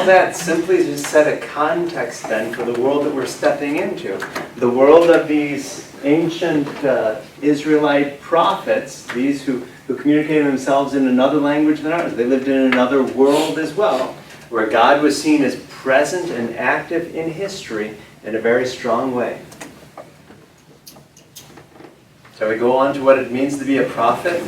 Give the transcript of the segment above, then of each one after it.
all that simply just set a context then for the world that we're stepping into. The world of these ancient Israelite prophets, these who communicated themselves in another language than ours. They lived in another world as well, where God was seen as present and active in history in a very strong way. Shall we go on to what it means to be a prophet?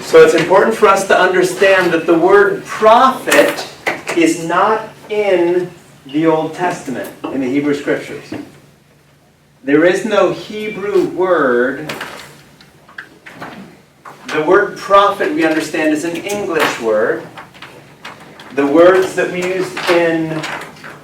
So it's important for us to understand that the word prophet is not in the Old Testament, in the Hebrew Scriptures. There is no Hebrew word. The word prophet, we understand, is an English word. The words that we used in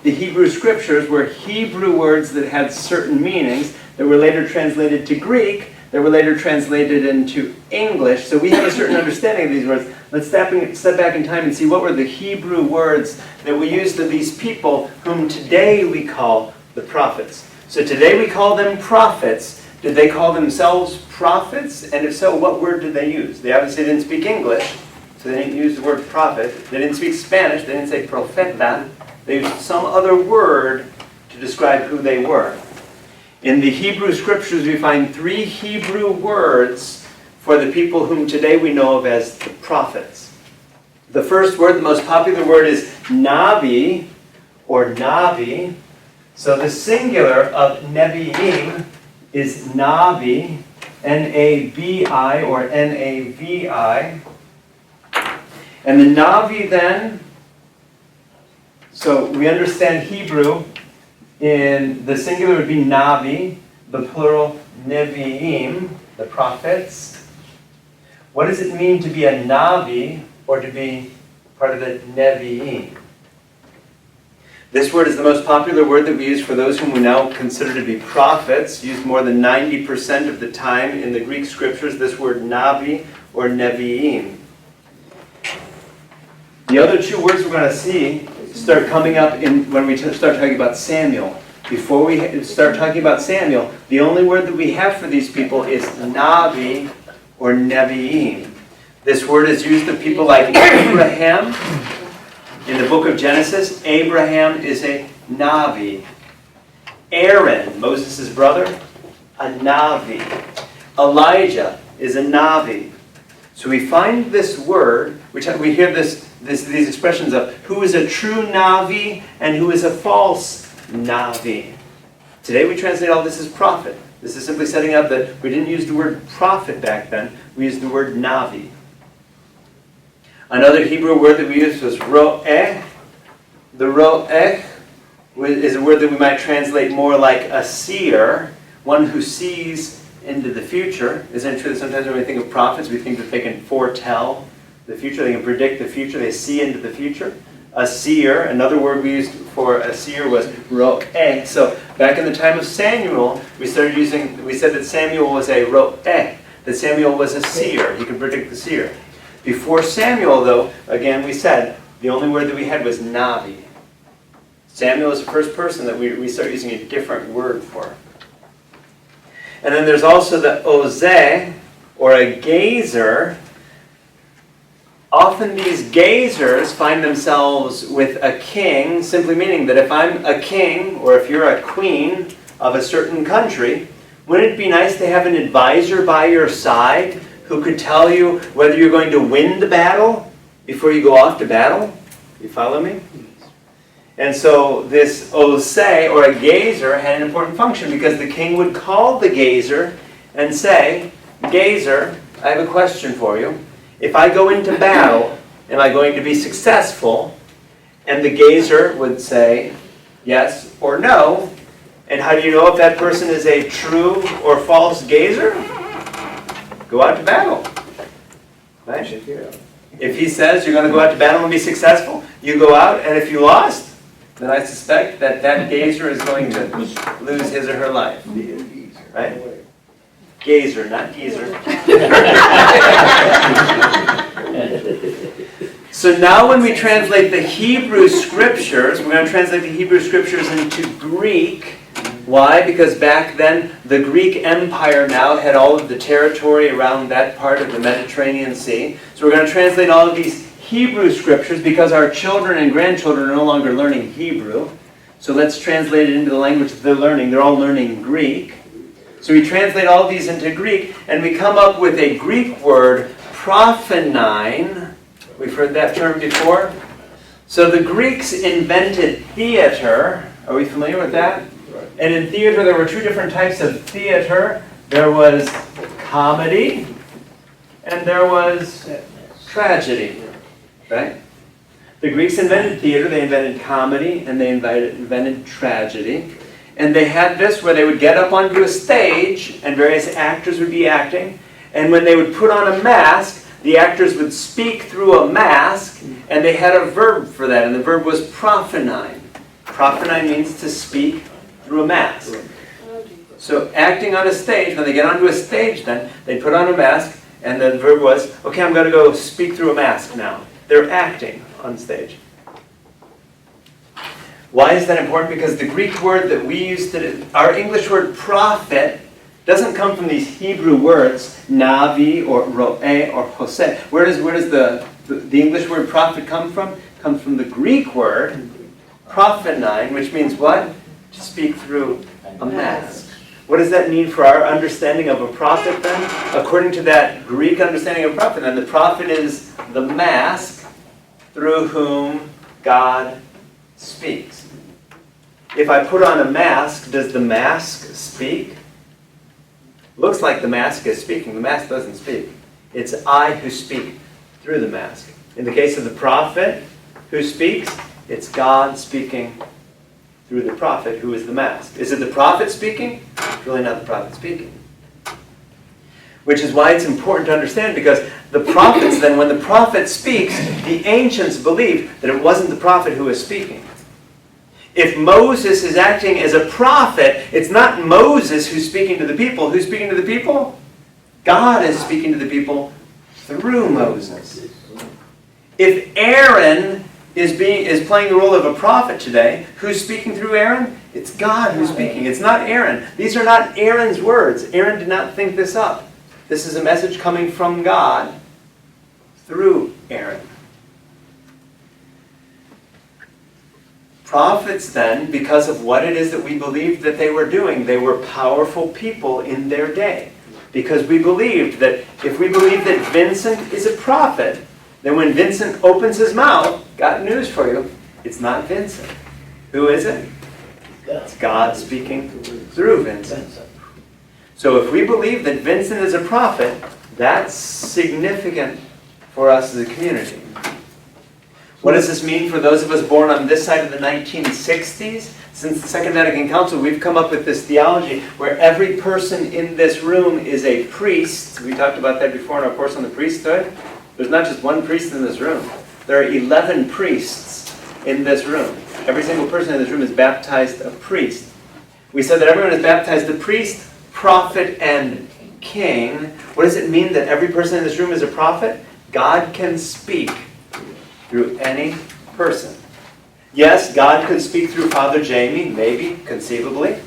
the Hebrew Scriptures were Hebrew words that had certain meanings that were later translated to Greek, that were later translated into English. So we have a certain understanding of these words. Let's step back in time and see what were the Hebrew words that we used of these people whom today we call the prophets. So today we call them prophets. Did they call themselves prophets? And if so, what word did they use? They obviously didn't speak English, so they didn't use the word prophet. They didn't speak Spanish. They didn't say profeta. They used some other word to describe who they were. In the Hebrew Scriptures, we find 3 Hebrew words for the people whom today we know of as the prophets. The first word, the most popular word, is navi, or navi. So the singular of nevi'im is navi, N-A-B-I, or N-A-V-I. And the navi then, so we understand Hebrew. In the singular would be navi, the plural nevi'im, the prophets. What does it mean to be a navi or to be part of the nevi'im? This word is the most popular word that we use for those whom we now consider to be prophets, used more than 90% of the time in the Greek Scriptures, this word navi or nevi'im. The other 2 words we're going to see start coming up when we start talking about Samuel. Before we start talking about Samuel, the only word that we have for these people is navi or nevi'im. This word is used of people like Abraham. In the book of Genesis, Abraham is a navi. Aaron, Moses' brother, a navi. Elijah is a navi. So we find this word, which we hear these expressions of who is a true navi and who is a false navi. Today we translate all this as prophet. This is simply setting up that we didn't use the word prophet back then. We used the word navi. Another Hebrew word that we used was ro'eh. The ro'eh is a word that we might translate more like a seer, one who sees into the future. Isn't it true that sometimes when we think of prophets, we think that they can foretell the future, they can predict the future, they see into the future? A seer, another word we used for a seer was ro'eh. So back in the time of Samuel, we said that Samuel was a ro'eh, that Samuel was a seer. He could predict the seer. Before Samuel, though, again we said, the only word that we had was navi. Samuel is the first person that we start using a different word for. And then there's also the ozeh, or a gazer. Often these gazers find themselves with a king, simply meaning that if I'm a king, or if you're a queen of a certain country, wouldn't it be nice to have an advisor by your side who could tell you whether you're going to win the battle before you go off to battle? You follow me? And so this oseh, or a gazer, had an important function because the king would call the gazer and say, "Gazer, I have a question for you. If I go into battle, am I going to be successful?" And the gazer would say yes or no. And how do you know if that person is a true or false gazer? Go out to battle. Right? If he says you're going to go out to battle and be successful, you go out, and if you lost, then I suspect that gazer is going to lose his or her life. Right? Gazer, not geezer. So now when we translate the Hebrew Scriptures, we're going to translate the Hebrew Scriptures into Greek. Why? Because back then, the Greek Empire now had all of the territory around that part of the Mediterranean Sea. So we're going to translate all of these Hebrew scriptures, because our children and grandchildren are no longer learning Hebrew, so let's translate it into the language they're learning. They're all learning Greek. So we translate all these into Greek, and we come up with a Greek word, prophenein. We've heard that term before. So the Greeks invented theater. Are we familiar with that? And in theater, there were two different types of theater. There was comedy, and there was tragedy. Right? The Greeks invented theater, they invented comedy, and they invented tragedy. And they had this where they would get up onto a stage, and various actors would be acting. And when they would put on a mask, the actors would speak through a mask, and they had a verb for that, and the verb was prophenein. Prophenein means to speak through a mask. So acting on a stage, when they get onto a stage then, they put on a mask, and the verb was, okay, I'm going to go speak through a mask now. They're acting on stage. Why is that important? Because the Greek word that we use today, our English word prophet, doesn't come from these Hebrew words, navi or ro'eh or hoseh. Where does the English word prophet come from? It comes from the Greek word prophenein, which means what? To speak through a mask. What does that mean for our understanding of a prophet then? According to that Greek understanding of a prophet, then the prophet is the mask through whom God speaks. If I put on a mask, does the mask speak? Looks like the mask is speaking. The mask doesn't speak. It's I who speak through the mask. In the case of the prophet who speaks, it's God speaking through the prophet who is the mask. Is it the prophet speaking? It's really not the prophet speaking. Which is why it's important to understand, because the prophets then, when the prophet speaks, the ancients believed that it wasn't the prophet who was speaking. If Moses is acting as a prophet, it's not Moses who's speaking to the people. Who's speaking to the people? God is speaking to the people through Moses. If Aaron is playing the role of a prophet today, who's speaking through Aaron? It's God who's speaking. It's not Aaron. These are not Aaron's words. Aaron did not think this up. This is a message coming from God through Aaron. Prophets then, because of what it is that we believed that they were doing, they were powerful people in their day. Because we believed that if we believe that Vincent is a prophet, then when Vincent opens his mouth, got news for you, it's not Vincent. Who is it? It's God speaking through Vincent. So if we believe that Vincent is a prophet, that's significant for us as a community. What does this mean for those of us born on this side of the 1960s? Since the Second Vatican Council, we've come up with this theology where every person in this room is a priest. We talked about that before in our course on the priesthood. There's not just one priest in this room. There are 11 priests in this room. Every single person in this room is baptized a priest. We said that everyone is baptized a priest, prophet, and king. What does it mean that every person in this room is a prophet? God can speak through any person. Yes, God could speak through Father Jamie, maybe, conceivably.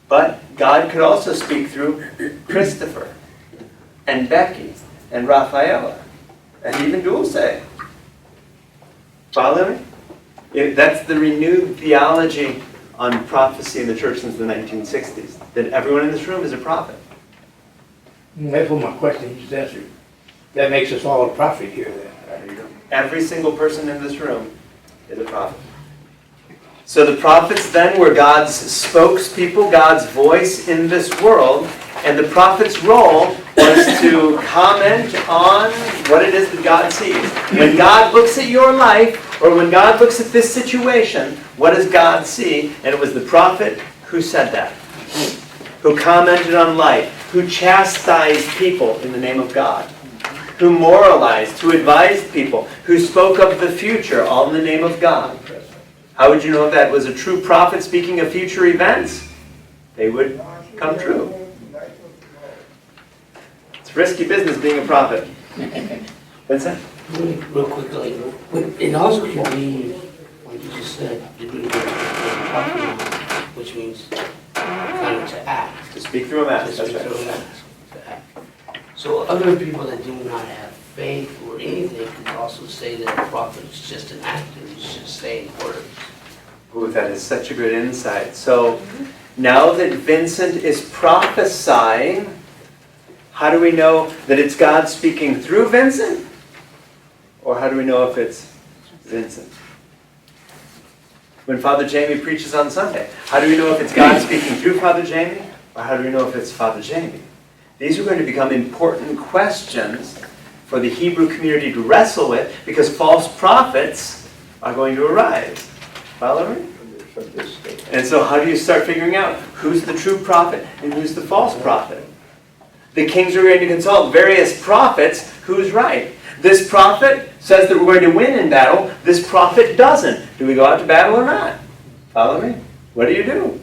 But God could also speak through Christopher, and Becky, and Rafaela, and even Dulce. Follow me? That's the renewed theology on prophecy in the church since the 1960s, that everyone in this room is a prophet. That's what my question you just answered. That makes us all a prophet here then. Every single person in this room is a prophet. So the prophets then were God's spokespeople, God's voice in this world, and the prophet's role was to comment on what it is that God sees. When God looks at your life, or when God looks at this situation, what does God see? And it was the prophet who said that, who commented on life, who chastised people in the name of God, who moralized, who advised people, who spoke of the future, all in the name of God. How would you know if that was a true prophet speaking of future events? They would come true. It's risky business being a prophet. Vincent? Real quickly, it also could mean, like you just said, which means kind of to act. To speak through a mask, that's right. To act. So other people that do not have faith or anything could also say that a prophet is just an actor, he's just saying words. Ooh, that is such a good insight. So now that Vincent is prophesying, how do we know that it's God speaking through Vincent? Or how do we know if it's Vincent? When Father Jamie preaches on Sunday, how do we know if it's God speaking through Father Jamie? Or how do we know if it's Father Jamie? These are going to become important questions for the Hebrew community to wrestle with, because false prophets are going to arise. Follow me? And so how do you start figuring out who's the true prophet and who's the false prophet? The kings are going to consult various prophets. Who's right? This prophet says that we're going to win in battle. This prophet doesn't. Do we go out to battle or not? Follow me? What do you do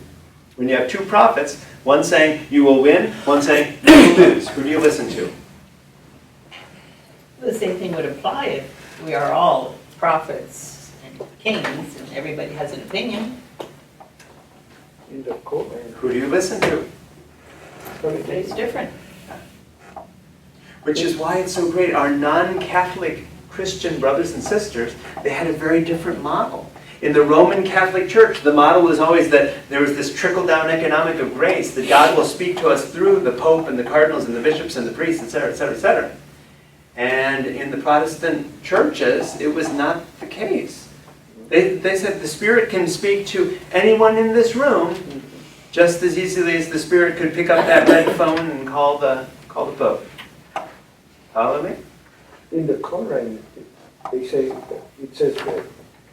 when you have two prophets, one saying you will win, one saying you will lose? Who do you listen to? The same thing would apply if we are all prophets and kings and everybody has an opinion. Who do you listen to? Everybody's different. Which is why it's so great. Our non-Catholic Christian brothers and sisters, they had a very different model. In the Roman Catholic Church, the model was always that there was this trickle-down economic of grace, that God will speak to us through the Pope and the cardinals and the bishops and the priests, etc., etc., etc. And in the Protestant churches, it was not the case. They said the Spirit can speak to anyone in this room just as easily as the Spirit could pick up that red phone and call the Pope. Follow me? In the Quran, they say that it says that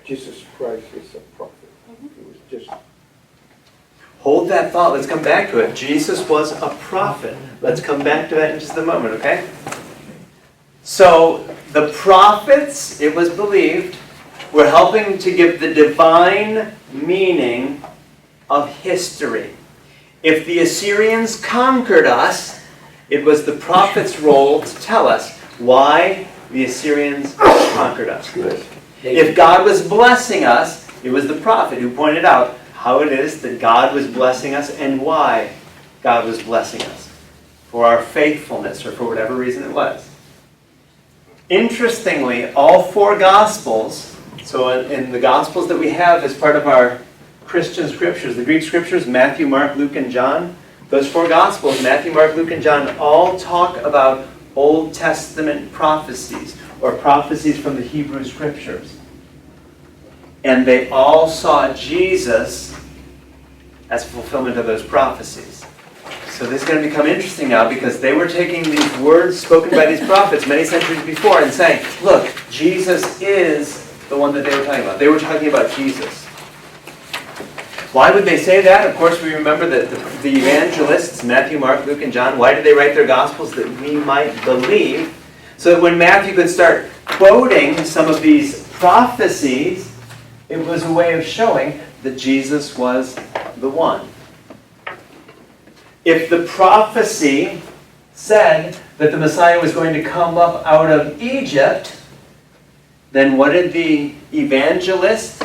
Jesus Christ is a prophet. It was just. Hold that thought. Let's come back to it. Jesus was a prophet. Let's come back to that in just a moment, okay? So, the prophets, it was believed, were helping to give the divine meaning of history. If the Assyrians conquered us, it was the prophet's role to tell us why the Assyrians conquered us. If God was blessing us, it was the prophet who pointed out how it is that God was blessing us and why God was blessing us. For our faithfulness or for whatever reason it was. Interestingly, all four Gospels, so in the Gospels that we have as part of our Christian scriptures, the Greek scriptures, Matthew, Mark, Luke, and John, those four Gospels, Matthew, Mark, Luke, and John, all talk about Old Testament prophecies, or prophecies from the Hebrew scriptures. And they all saw Jesus as fulfillment of those prophecies. So this is going to become interesting now, because they were taking these words spoken by these prophets many centuries before and saying, look, Jesus is the one that they were talking about. They were talking about Jesus. Why would they say that? Of course, we remember that the evangelists, Matthew, Mark, Luke, and John, why did they write their Gospels? That we might believe. So that when Matthew could start quoting some of these prophecies, it was a way of showing that Jesus was the one. If the prophecy said that the Messiah was going to come up out of Egypt, then what did the evangelist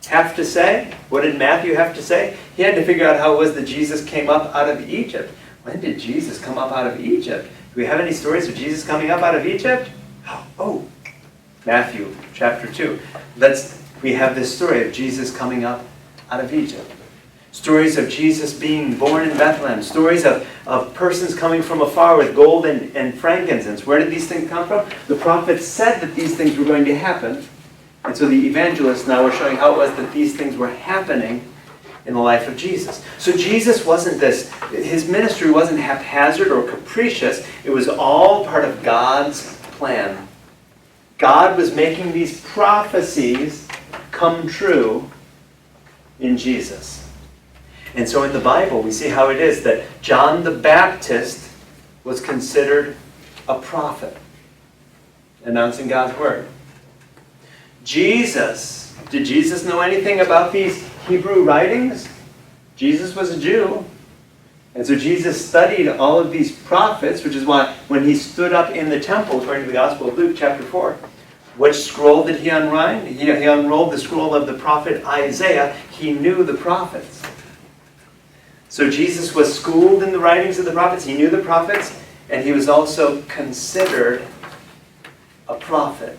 have to say? What did Matthew have to say? He had to figure out how it was that Jesus came up out of Egypt. When did Jesus come up out of Egypt? Do we have any stories of Jesus coming up out of Egypt? Oh, Matthew chapter 2. We have this story of Jesus coming up out of Egypt. Stories of Jesus being born in Bethlehem. Stories of persons coming from afar with gold and frankincense. Where did these things come from? The prophets said that these things were going to happen. And so the evangelists now were showing how it was that these things were happening in the life of Jesus. So Jesus wasn't his ministry wasn't haphazard or capricious. It was all part of God's plan. God was making these prophecies come true in Jesus. And so in the Bible, we see how it is that John the Baptist was considered a prophet, announcing God's word. Did Jesus know anything about these Hebrew writings? Jesus was a Jew. And so Jesus studied all of these prophets, which is why when he stood up in the temple, according to the Gospel of Luke chapter 4, which scroll did he unroll? He unrolled the scroll of the prophet Isaiah. He knew the prophets. So Jesus was schooled in the writings of the prophets. He knew the prophets, and he was also considered a prophet.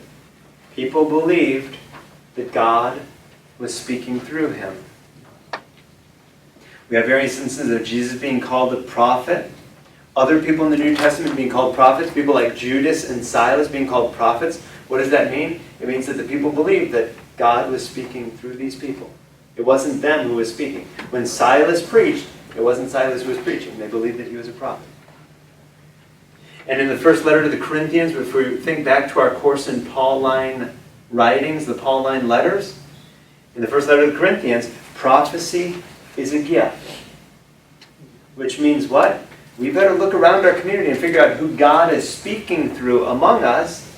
People believed that God was speaking through him. We have various instances of Jesus being called a prophet. Other people in the New Testament being called prophets. People like Judas and Silas being called prophets. What does that mean? It means that the people believed that God was speaking through these people. It wasn't them who was speaking. When Silas preached, it wasn't Silas who was preaching. They believed that he was a prophet. And in the first letter to the Corinthians, if we think back to our course in Pauline writings, the Pauline letters, in the first letter to the Corinthians, prophecy is a gift. Which means what? We better look around our community and figure out who God is speaking through among us,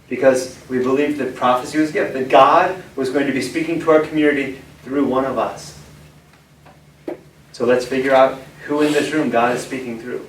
because we believe that prophecy was a gift, that God was going to be speaking to our community through one of us. So let's figure out who in this room God is speaking through.